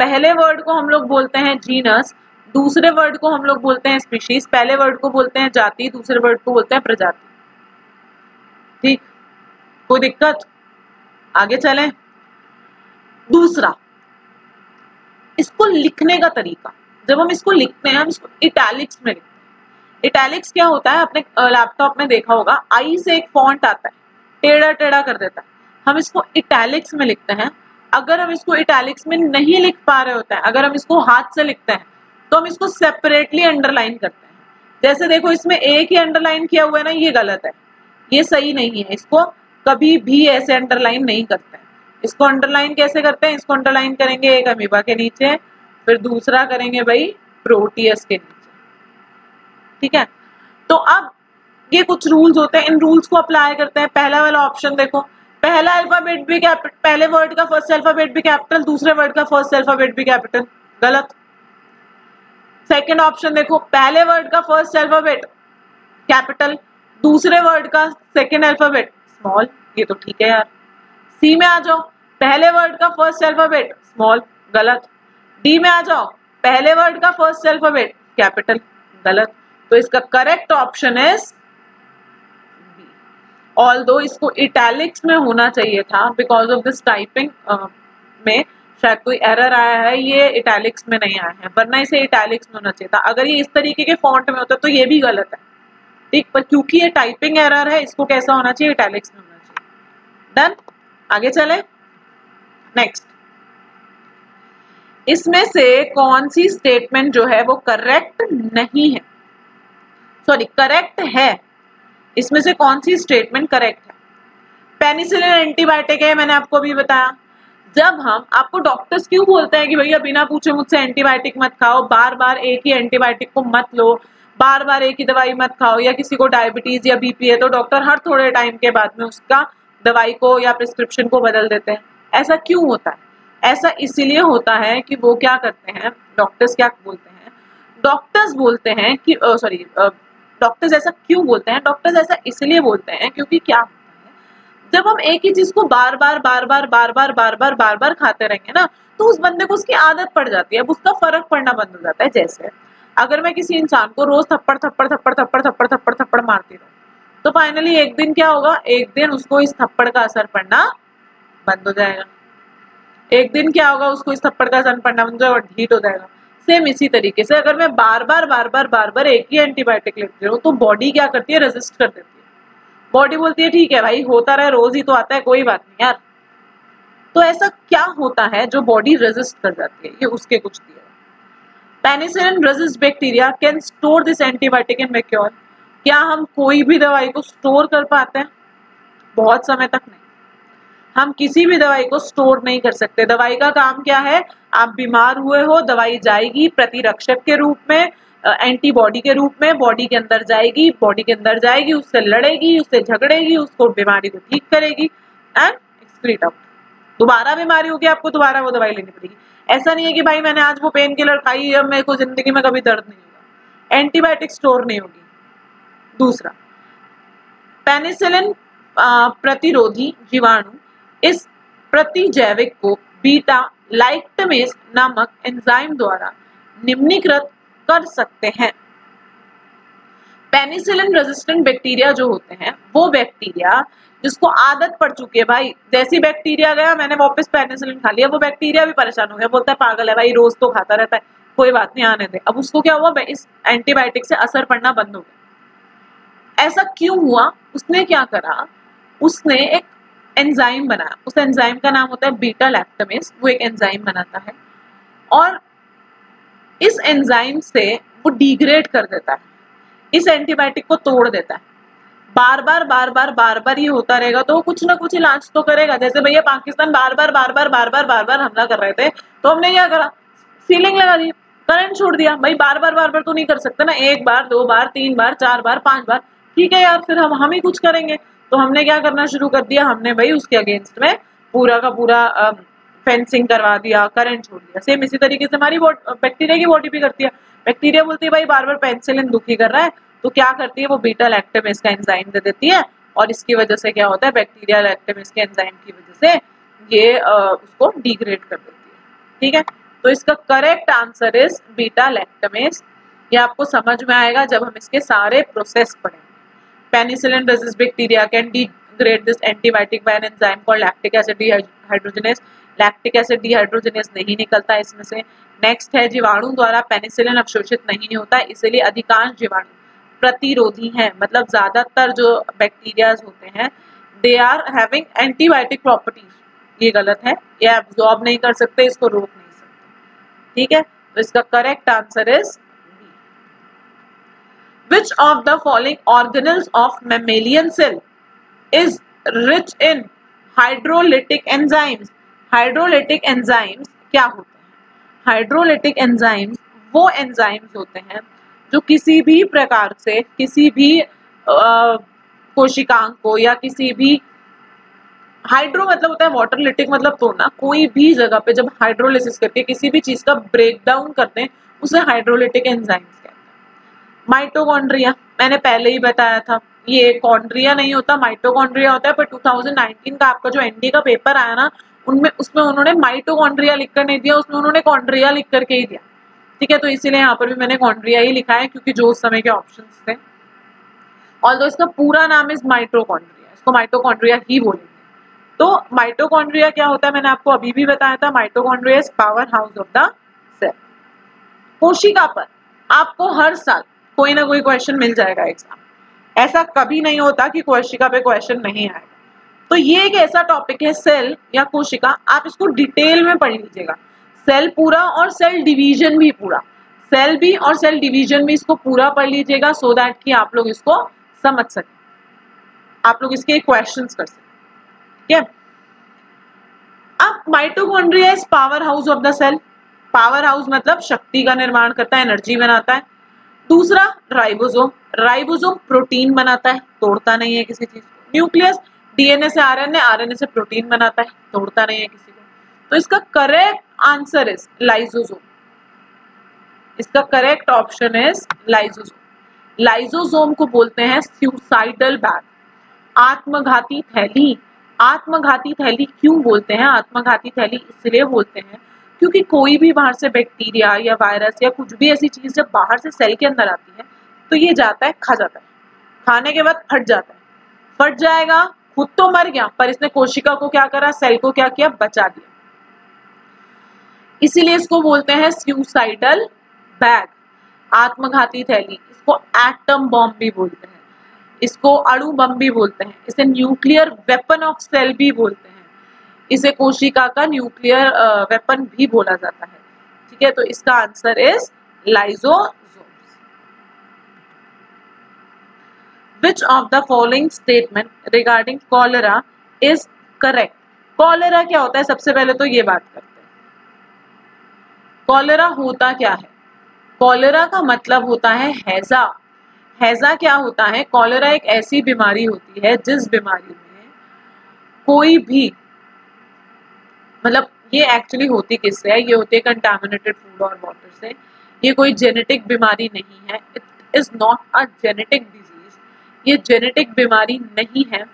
[SPEAKER 1] पहले वर्ड को हम लोग बोलते हैं जीनस, दूसरे वर्ड को हम लोग बोलते हैं स्पीशीज। पहले वर्ड को बोलते हैं जाति, दूसरे वर्ड को बोलते हैं प्रजाति। ठीक, कोई दिक्कत? आगे चलें। दूसरा, इसको लिखने का तरीका। जब हम इसको लिखते हैं हम इसको इटैलिक्स में लिखते हैं। इटैलिक्स क्या होता है, आपने लैपटॉप में देखा होगा, आई से एक फॉन्ट आता है, टेढ़ा टेढ़ा कर देता है, हम इसको इटैलिक्स में लिखते हैं। अगर हम इसको इटैलिक्स में नहीं लिख पा रहे होते हैं, अगर हम इसको हाथ से लिखते हैं तो हम इसको सेपरेटली अंडरलाइन करते हैं। जैसे देखो इसमें एक ही अंडरलाइन किया हुआ है ना, ये गलत है, ये सही नहीं है, इसको कभी भी ऐसे अंडरलाइन नहीं करते हैं। इसको अंडरलाइन कैसे करते हैं, इसको अंडरलाइन करेंगे एक अमीबा के नीचे, फिर दूसरा करेंगे भाई प्रोटियस के नीचे। ठीक है, तो अब ये कुछ रूल्स होते हैं, इन रूल्स को अप्लाई करते हैं। पहला वाला ऑप्शन देखो, पहला अल्फाबेट भी कैपिटल, पहले वर्ड का फर्स्ट अल्फाबेट भी कैपिटल, दूसरे वर्ड का फर्स्ट अल्फाबेट भी कैपिटल, गलत। सेकंड ऑप्शन देखो, पहले वर्ड का फर्स्ट अल्फाबेट कैपिटल, दूसरे वर्ड का सेकंड अल्फाबेट स्मॉल, ये तो ठीक है यार। सी में आ जाओ, पहले वर्ड का फर्स्ट अल्फाबेट स्मॉल, गलत। डी में आ जाओ, पहले वर्ड का फर्स्ट अल्फाबेट कैपिटल, गलत। तो इसका correct option is B. Although इसको इटैलिक्स में होना चाहिए था, बिकॉज ऑफ दिस टाइपिंग में शायद कोई एरर आया है, ये इटैलिक्स में नहीं आया है, वरना इसे इटैलिक्स में होना चाहिए था। अगर ये इस तरीके के फॉन्ट में होता तो ये भी गलत है। ठीक, पर क्योंकि ये टाइपिंग एरर है, इसको कैसा होना चाहिए, इटैलिक्स में होना चाहिए। डन, आगे चले। नेक्स्ट, इसमें से कौन सी स्टेटमेंट जो है वो करेक्ट नहीं है, सॉरी करेक्ट है, इसमें से कौन सी स्टेटमेंट करेक्ट है। पेनिसिलिन एंटीबायोटिक है, मैंने आपको अभी बताया। जब हम, आपको डॉक्टर्स क्यों बोलते हैं कि भैया बिना पूछे मुझसे एंटीबायोटिक मत खाओ, बार बार एक ही एंटीबायोटिक को मत लो, बार बार एक ही दवाई मत खाओ, या किसी को डायबिटीज या बीपी है तो डॉक्टर हर थोड़े टाइम के बाद में उसका दवाई को या प्रिस्क्रिप्शन को बदल देते हैं। ऐसा क्यों होता है? ऐसा इसीलिए होता है कि वो क्या करते हैं, डॉक्टर्स क्या बोलते हैं, डॉक्टर्स बोलते हैं कि सॉरी डॉक्टर्स ऐसा क्यों बोलते हैं, डॉक्टर्स ऐसा इसलिए बोलते हैं क्योंकि क्या होता है, जब हम एक ही चीज को बार बार बार बार बार बार बार बार बार बार खाते रहेंगे ना, तो उस बंदे को उसकी आदत पड़ जाती है, अब उसका फर्क पड़ना बंद हो जाता है। जैसे अगर मैं किसी इंसान को रोज थप्पड़ थप्पड़ थप्पड़ थप्पड़ थप्पड़ थप्पड़ थप्पड़ मारती रहूं तो फाइनली एक दिन क्या होगा, एक दिन उसको इस थप्पड़ का असर पड़ना बंद हो जाएगा। एक दिन क्या होगा, उसको इस थप्पड़ का असर पड़ना बंद हो जाएगा और हीट हो जाएगा। सेम इसी तरीके से अगर मैं बार बार एक ही एंटीबायोटिक लेती हूँ तो बॉडी क्या करती है, रेजिस्ट कर देती है। बॉडी बोलती है ठीक है भाई, होता रहे, रोज ही तो आता है, कोई बात नहीं यार। तो ऐसा क्या होता है जो बॉडी रेजिस्ट कर जाती है, ये उसके कुछ दिया। Penicillin resist bacteria can store this antibiotic in vacuole. क्या हम कोई भी दवाई को स्टोर कर पाते हैं? बहुत समय तक नहीं। हम किसी भी दवाई को स्टोर नहीं कर सकते। दवाई का काम क्या है, आप बीमार हुए हो, दवाई जाएगी प्रतिरक्षक के रूप में, एंटीबॉडी के रूप में, बॉडी के अंदर जाएगी, उससे लड़ेगी, उससे झगड़ेगी, उसको बीमारी को ठीक करेगी एंड एक्सक्रीट आउट। दोबारा बीमारी होगी, आपको दोबारा वो दवाई लेनी पड़ेगी। ऐसा नहीं है कि भाई मैंने आज वो पेन किलर खाई, अब मेरे को जिंदगी में कभी दर्द नहीं होगा। एंटीबायोटिक स्टोर नहीं होगी। दूसरा, पेनिसिलिन प्रतिरोधी जीवाणु इस प्रतिजैविक को बीटा लैक्टमेज नामक एंजाइम द्वारा निम्नीकृत कर सकते हैं। पेनिसिलिन रेजिस्टेंट बैक्टीरिया जो होते हैं वो बैक्टीरिया जिसको आदत पड़ चुकी है, भाई जैसी बैक्टीरिया गया मैंने वापस पेनिसिलिन खा लिया, वो बैक्टीरिया भी परेशान हो गया, बोलता है पागल है भाई, रोज तो खाता रहता है, कोई बात नहीं आने दे। अब उसको क्या हुआ, इस एंटीबायोटिक से असर पड़ना बंद हो गया। ऐसा क्यों हुआ? उसने क्या करा, उसने एक एंजाइम बनाया। उस एंजाइम का नाम होता है बीटा लैक्टमेज। वो एक एंजाइम बनाता है और इस एंजाइम से वो डिग्रेड कर देता है, इस एंटीबायोटिक को तोड़ देता है। बार बार ये होता रहेगा तो कुछ ना कुछ इलाज तो करेगा। जैसे भैया पाकिस्तान बार बार हमला कर रहे थे तो हमने क्या करा, सीलिंग लगा दी, करंट छोड़ दिया। भाई बार बार तो नहीं कर सकते ना, एक बार, दो बार, तीन बार, चार बार, पांच बार, ठीक है यार, फिर हम ही कुछ करेंगे। तो हमने क्या करना शुरू कर दिया, हमने भाई उसके अगेंस्ट में पूरा का पूरा फेंसिंग करवा दिया, करंट छोड़ दिया। सेम इसी तरीके से हमारी बैक्टीरिया की बॉडी भी करती है। बैक्टीरिया बोलती है भाई बार बार पेनिसिलिन दुखी कर रहा है, तो क्या करती है वो बीटा लैक्टमेज का एंजाइम दे देती है और इसकी वजह से क्या होता है, बैक्टीरिया लैक्टमेज के एंजाइम की वजह से ये उसको डिग्रेड कर देती है। ठीक है, तो इसका correct answer is beta lactamase. ये आपको समझ में आएगा जब हम इसके सारे प्रोसेस पढ़ेंगे। Penicillin resist bacteria can degrade this antibiotic by an enzyme called lactic acid dehydrogenase. Lactic acid dehydrogenase नहीं निकलता इसमें से। नेक्स्ट है, जीवाणु द्वारा पेनिसिलिन अवशोषित नहीं होता, इसलिए अधिकांश जीवाणु प्रतिरोधी हैं। मतलब ज्यादातर जो बैक्टीरियाज होते हैं they are having antibiotic properties. ये गलत है, ये एब्जॉर्ब नहीं कर सकते, इसको रोक नहीं सकते। ठीक है, तो इसका correct answer is Which of the following organelles of mammalian cell is rich in hydrolytic enzymes? Hydrolytic enzymes क्या होते हैं? Hydrolytic enzymes वो enzymes होते हैं जो किसी भी प्रकार से किसी भी कोशिकांग को या किसी भी, हाइड्रो मतलब होता है वाटर, लिटिक मतलब तोड़ना, कोई भी जगह पे जब हाइड्रोलिसिस करके किसी भी चीज का ब्रेक डाउन करते हैं उसे हाइड्रोलिटिक एंजाइम्स कहते हैं। माइटोकॉन्ड्रिया मैंने पहले ही बताया था, ये कॉन्ड्रिया नहीं होता, माइटोकॉन्ड्रिया होता है। पर 2019 का आपका जो एनडी का पेपर आया ना, उसमें उन्होंने माइटोकॉन्ड्रिया लिखकर नहीं दिया, उसमें उन्होंने कॉन्ड्रिया लिख करके ही दिया। ठीक है, तो इसीलिए यहाँ पर भी मैंने कॉन्ड्रिया ही लिखा है क्योंकि जो उस समय के ऑप्शंस थे। ऑल्दो इसका पूरा नाम इज माइटोकॉन्ड्रिया, इसको माइटोकॉन्ड्रिया ही बोलेंगे। तो माइटोकॉन्ड्रिया क्या होता है मैंने आपको अभी भी बताया था, mitochondria is power house of the cell. कोशिका पर आपको हर साल कोई ना कोई क्वेश्चन मिल जाएगा एग्जाम, ऐसा कभी नहीं होता कि कोशिका पे क्वेश्चन नहीं आएगा। तो ये एक ऐसा टॉपिक है सेल या कोशिका, आप इसको डिटेल में पढ़ लीजिएगा, सेल पूरा और सेल डिवीजन भी पूरा, सेल भी और सेल डिवीजन भी इसको पूरा पढ़ लीजिएगा सो दैट कि आप लोग इसको समझ सकें, आप लोग इसके क्वेश्चंस कर सकें। ठीक है, अब mitochondria is power house of the cell. Power house मतलब शक्ति का निर्माण करता है, एनर्जी बनाता है। दूसरा राइबोसोम, राइबोसोम प्रोटीन बनाता है, तोड़ता नहीं है किसी चीज को। न्यूक्लियस डीएनए से आरएनए, आरएनए से प्रोटीन बनाता है, तोड़ता नहीं है किसी को। तो इसका करेक्ट आंसर इज लाइसोसोम, इसका correct option is lysosome. Lysosome को बोलते हैं सुसाइडल बैग, आत्मघाती थैली। आत्मघाती थैली क्यों बोलते हैं? आत्मघाती थैली इसलिए बोलते हैं क्योंकि कोई भी बाहर से बैक्टीरिया या वायरस या कुछ भी ऐसी चीज जब बाहर से सेल के अंदर आती है तो ये जाता है, खा जाता है, खाने के बाद फट जाता है, फट जाएगा, खुद तो मर गया पर इसने कोशिका को क्या करा, सेल को क्या किया, बचा दिया। इसीलिए इसको बोलते हैं सुसाइडल बैग, आत्मघाती थैली। इसको एटम बॉम्ब भी बोलते हैं, इसको अणु बम भी बोलते हैं, इसे न्यूक्लियर वेपन ऑफ सेल भी बोलते हैं, इसे कोशिका का न्यूक्लियर वेपन भी बोला जाता है। ठीक है, तो इसका answer is lysosomes. Which of the following statement regarding cholera is correct? Cholera क्या होता है, सबसे पहले तो ये बात करते हैं। कॉलेरा होता क्या है? कॉलेरा का मतलब होता है हैजा। हैजा क्या होता है? कॉलेरा एक ऐसी बीमारी होती है जिस बीमारी में कोई भी, मतलब ये एक्चुअली होती किससे है, ये होती है कंटामिनेटेड फूड और वाटर से। ये कोई जेनेटिक बीमारी नहीं है, it is not a genetic disease, ये जेनेटिक बीमारी नहीं है।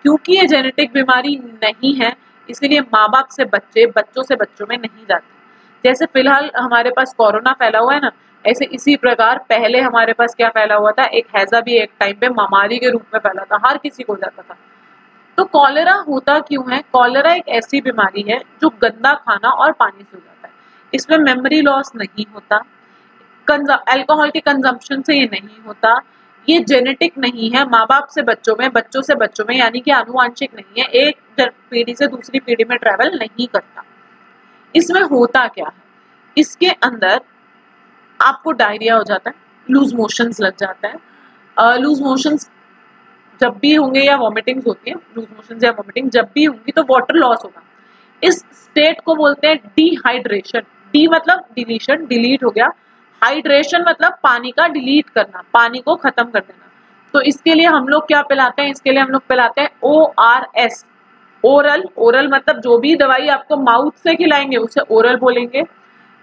[SPEAKER 1] क्योंकि ये जेनेटिक बीमारी नहीं है इसीलिए माँ बाप से बच्चे, बच्चों से बच्चों में नहीं जाती। जैसे फिलहाल हमारे पास कोरोना फैला हुआ है ना, ऐसे इसी प्रकार पहले हमारे पास क्या फैला हुआ था, एक हैजा भी एक टाइम पे महामारी के रूप में फैला था, हर किसी को जाता था। तो कॉलेरा होता क्यों है? कॉलेरा एक ऐसी बीमारी है जो गंदा खाना और पानी से हो जाता है। इसमें मेमोरी लॉस नहीं होता, अल्कोहल के कंजम्पशन से ये नहीं होता, ये जेनेटिक नहीं है, माँ बाप से बच्चों में, बच्चों से बच्चों में, यानी कि आनुवांशिक नहीं है, एक पीढ़ी से दूसरी पीढ़ी में ट्रेवल नहीं करता। इसमें होता क्या है, इसके अंदर आपको डायरिया हो जाता है, लूज मोशंस लग जाता है। लूज मोशंस जब भी होंगे या वॉमिटिंग्स होती है, लूज मोशंस या वॉमिटिंग जब भी होंगी तो वाटर लॉस होगा। इस स्टेट को बोलते हैं डिहाइड्रेशन। डी मतलब डिलीशन, डिलीट हो गया। हाइड्रेशन मतलब पानी का डिलीट करना, पानी को खत्म कर देना। तो इसके लिए हम लोग क्या पिलाते हैं, इसके लिए हम लोग पिलाते हैं ORS, ओरल। ओरल मतलब जो भी दवाई आपको माउथ से खिलाएंगे उसे ओरल बोलेंगे।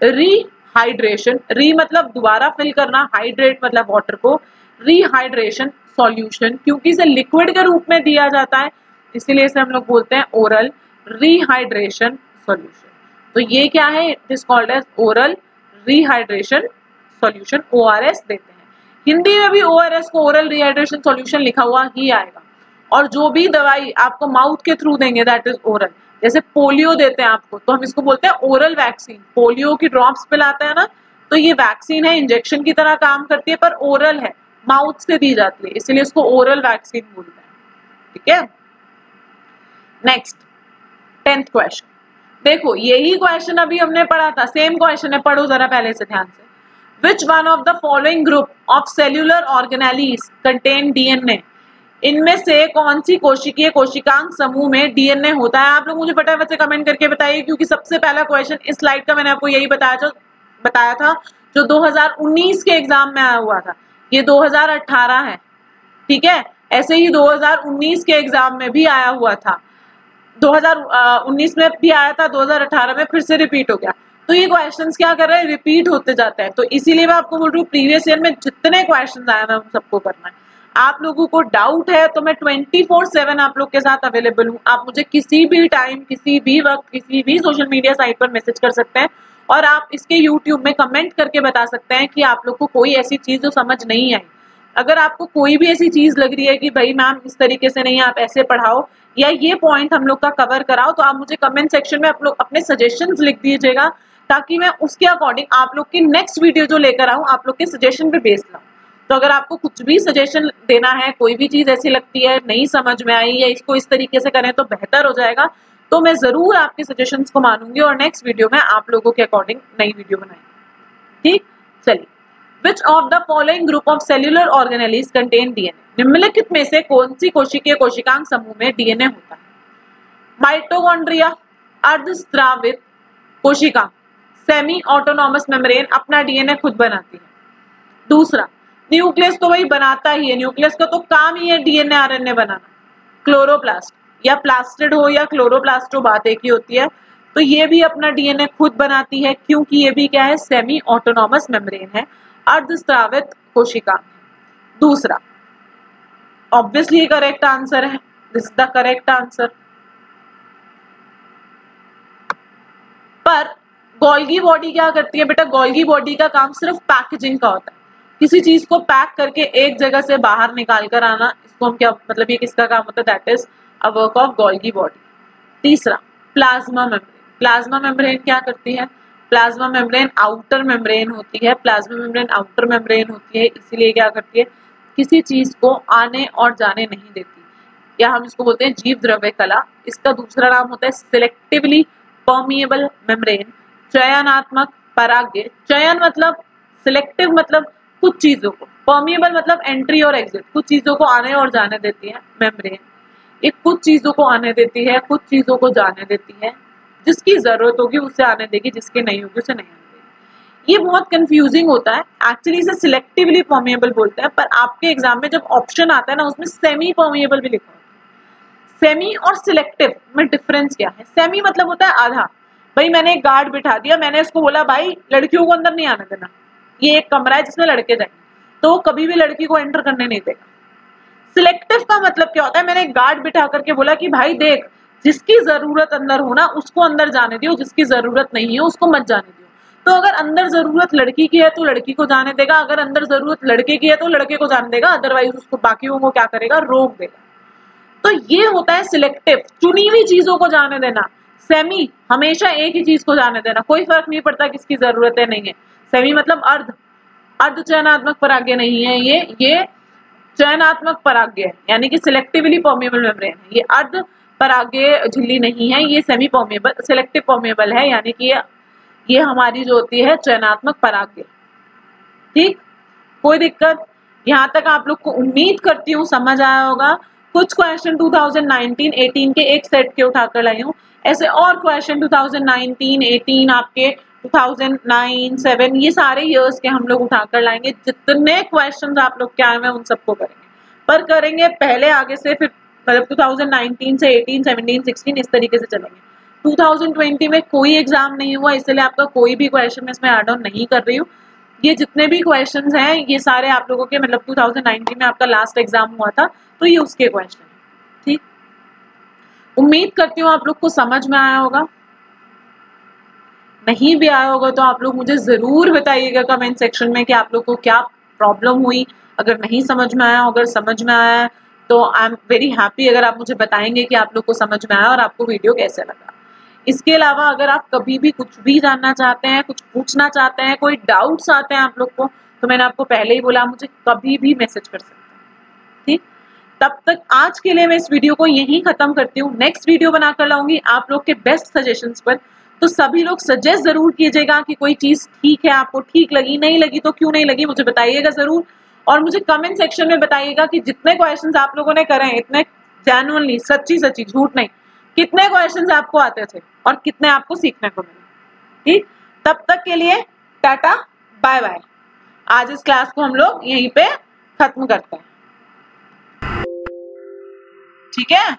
[SPEAKER 1] रीहाइड्रेशन, री मतलब दोबारा फिल करना, हाइड्रेट मतलब वाटर को, रीहाइड्रेशन सॉल्यूशन, क्योंकि इसे लिक्विड के रूप में दिया जाता है इसीलिए इसे हम लोग बोलते हैं ओरल रीहाइड्रेशन सॉल्यूशन। तो ये क्या है, it is called as oral rehydration solution, ORS देते हैं। हिंदी में भी ORS को ओरल रीहाइड्रेशन सॉल्यूशन लिखा हुआ ही आएगा। और जो भी दवाई आपको माउथ के थ्रू देंगे दैट इज ओरल। जैसे पोलियो देते हैं आपको तो हम इसको बोलते हैं ओरल वैक्सीन, पोलियो की ड्रॉप्स पिलाते हैं ना, तो ये वैक्सीन है, इंजेक्शन की तरह काम करती है पर ओरल है, माउथ से दी जाती है, इसलिए इसको ओरल वैक्सीन बोलते हैं। ठीक है, नेक्स्ट 10th क्वेश्चन। देखो यही क्वेश्चन अभी हमने पढ़ा था, सेम क्वेश्चन है, पढ़ो जरा पहले से ध्यान से। Which one of the following group of cellular organelles contain DNA? इनमें से कौन सी कोशिकीय कोशिकांग समूह में डीएनए होता है? आप लोग मुझे फटाफट से कमेंट करके बताइए, क्योंकि सबसे पहला क्वेश्चन इस स्लाइड का मैंने आपको यही बताया था जो 2019 के एग्जाम में आया हुआ था। ये 2018 है, ठीक है, ऐसे ही 2019 के एग्जाम में भी आया हुआ था, 2019 में भी आया था, 2018 में फिर से रिपीट हो गया। तो ये क्वेश्चंस क्या कर रहे हैं, रिपीट होते जाते हैं। तो इसीलिए मैं आपको बोल रही हूँ प्रीवियस ईयर में जितने क्वेश्चंस आए मैं उन सबको करना है। आप लोगों को डाउट है तो मैं 24/7 आप लोग के साथ अवेलेबल हूँ। आप मुझे किसी भी टाइम, किसी भी वक्त, किसी भी सोशल मीडिया साइट पर मैसेज कर सकते हैं और आप इसके यूट्यूब में कमेंट करके बता सकते हैं कि आप लोग को कोई ऐसी चीज जो समझ नहीं आई। अगर आपको कोई भी ऐसी चीज लग रही है कि भाई मैम इस तरीके से नहीं, आप ऐसे पढ़ाओ या ये पॉइंट हम लोग का कवर कराओ, तो आप मुझे कमेंट सेक्शन में आप लोग अपने सजेशंस लिख दीजिएगा ताकि मैं उसके अकॉर्डिंग आप लोग की नेक्स्ट वीडियो जो लेकर आऊं आप लोग के सजेशन पे बेस लाऊं। तो अगर आपको कुछ भी सजेशन देना है, कोई भी चीज ऐसी लगती है नहीं समझ में आई या इसको इस तरीके से करें तो बेहतर हो जाएगा, तो मैं जरूर आपके सजेशंस को मानूंगी और नेक्स्ट वीडियो में आप लोगों के अकॉर्डिंग नई वीडियो बनाएंगे। ठीक, चलिए। Which of the following group of cellular organelles contain DNA? निम्नलिखित में से कौन सी कोशिकीय कोशिकांग समूह में डीएनए होता है? माइटोकॉन्ड्रिया, अर्धस्रावित कोशिका, सेमी ऑटोनॉमस मेम्ब्रेन अपना डीएनए खुद बनाती है। दूसरा, न्यूक्लियस तो वही बनाता ही है, न्यूक्लियस का तो काम ही है डीएनए आरएनए बनाना। क्लोरोप्लास्ट, या प्लास्टिड हो या क्लोरोप्लास्ट हो, बात एक ही होती है। तो ये भी अपना डीएनए खुद बनाती है क्योंकि ये भी क्या है, सेमी ऑटोनॉमस मेम्ब्रेन है, अर्धस्रावित कोशिका। दूसरा, ऑब्वियसली करेक्ट आंसर है, this is the correct answer. पर गोल्गी बॉडी क्या करती है बेटा? गोल्गी बॉडी का काम सिर्फ पैकेजिंग का होता है। किसी चीज को पैक करके एक जगह से बाहर निकाल कर आना, इसको हम क्या मतलब ये किसका काम होता है, that is a work of Golgi body. तीसरा प्लाज्मा मेम्ब्रेन। प्लाज्मा मेम्ब्रेन क्या करती है, प्लाज्मा मेम्ब्रेन आउटर मेम्ब्रेन होती है, प्लाज्मा मेम्ब्रेन आउटर मेम्ब्रेन होती है, इसीलिए क्या करती है, किसी चीज को आने और जाने नहीं देती, या हम इसको बोलते हैं जीव द्रव्य कला। इसका दूसरा नाम होता है सिलेक्टिवली परमिएबल मेम्ब्रेन, चयनात्मक पराग्य। चयन मतलब, सिलेक्टिव मतलब कुछ चीजों को, परमिएबल मतलब एंट्री और एग्जिट, कुछ चीजों को आने और जाने देती है मेम्ब्रेन। ये कुछ चीजों को आने देती है, कुछ चीजों को जाने देती है, जिसकी जरूरत होगी उसे आने देगी, जिसकी नहीं होगी उसे नहीं आने देगी। ये बहुत कंफ्यूजिंग होता है, एक्चुअली इसे सिलेक्टिवली परमिएबल बोलते हैं, पर आपके एग्जाम में जब ऑप्शन आता है ना उसमें सेमी परमिएबल भी लिखा होता है। सेमी और सिलेक्टिव में डिफरेंस क्या है, सेमी मतलब होता है आधा, भाई मैंने एक गार्ड बिठा दिया, मैंने इसको बोला भाई लड़कियों को अंदर नहीं आने देना, ये एक कमरा है जिसमें लड़के जाएंगे, तो वो कभी भी लड़की को एंटर करने नहीं देगा। सिलेक्टिव का मतलब क्या होता है, मैंने गार्ड बिठा करके बोला कि भाई देख, जिसकी जरूरत अंदर हो ना उसको अंदर जाने दियो, जिसकी जरूरत नहीं है उसको मत जाने दियो। तो अगर अंदर जरूरत लड़की की है तो लड़की को जाने देगा, अगर अंदर जरूरत लड़के की है तो लड़के को जाने देगा, अदरवाइज उसको बाकियों को क्या करेगा, रोक देगा। तो ये होता है सिलेक्टिव, चुनी हुई चीजों को जाने देना। सेमी हमेशा एक ही चीज को जाने देना, कोई फर्क नहीं पड़ता किसकी जरूरत है नहीं है। सेमी मतलब अर्ध, अर्ध चयनात्मक पराग्य नहीं है, ये चयनात्मक पराग्य है, यानी कि सिलेक्टिवली परमिएबल मेम्ब्रेन है। ये अर्ध पराग्य झिल्ली नहीं है, ये सेमी परमिएबल सिलेक्टिव परमिएबल है, यानी कि ये हमारी जो होती है चयनात्मक पराग्य। ठीक, कोई दिक्कत, यहाँ तक आप लोग को उम्मीद करती हूँ समझ आया होगा। कुछ क्वेश्चन 2019-18 के एक सेट के उठाकर लाई हूँ, ऐसे और क्वेश्चन 2019-18 आपके 2009-7 ये सारे इयर्स के हम लोग उठाकर लाएंगे। जितने क्वेश्चंस आप लोग के आए हैं उन सबको करेंगे, पर करेंगे पहले आगे से, फिर मतलब 2019 से 18, 17, 16 इस तरीके से चलेंगे। 2020 में कोई एग्जाम नहीं हुआ, इसलिए आपका कोई भी क्वेश्चन इसमें ऐड ऑन नहीं कर रही हूँ। ये जितने भी क्वेश्चंस हैं ये सारे आप लोगों के मतलब 2019 में आपका लास्ट एग्जाम हुआ था, तो ये उसके क्वेश्चन। ठीक, उम्मीद करती हूँ आप लोग को समझ में आया होगा। नहीं भी आया होगा तो आप लोग मुझे जरूर बताइएगा कमेंट सेक्शन में कि आप लोग को क्या प्रॉब्लम हुई। अगर नहीं समझ में आया, अगर समझ में आया तो आई एम वेरी हैप्पी अगर आप मुझे बताएंगे कि आप लोग को समझ में आया और आपको वीडियो कैसे लगा। इसके अलावा अगर आप कभी भी कुछ भी जानना चाहते हैं, कुछ पूछना चाहते हैं, कोई डाउट्स आते हैं आप लोग को, तो मैंने आपको पहले ही बोला मुझे कभी भी मैसेज कर सकते हैं। ठीक, तब तक आज के लिए मैं इस वीडियो को यहीं खत्म करती हूँ। नेक्स्ट वीडियो बनाकर लाऊंगी आप लोग के बेस्ट सजेशंस पर, तो सभी लोग सजेस्ट जरूर कीजिएगा कि कोई चीज ठीक है, आपको ठीक लगी, नहीं लगी तो क्यों नहीं लगी मुझे बताइएगा जरूर। और मुझे कमेंट सेक्शन में बताइएगा कि जितने क्वेश्चंस आप लोगों ने करे हैं, इतने जेन्युइनली सच्ची सच्ची झूठ नहीं, कितने क्वेश्चंस आपको आते थे और कितने आपको सीखने को मिले। ठीक, तब तक के लिए टाटा बाय बाय। आज इस क्लास को हम लोग यहीं पे खत्म करते हैं। ठीक है।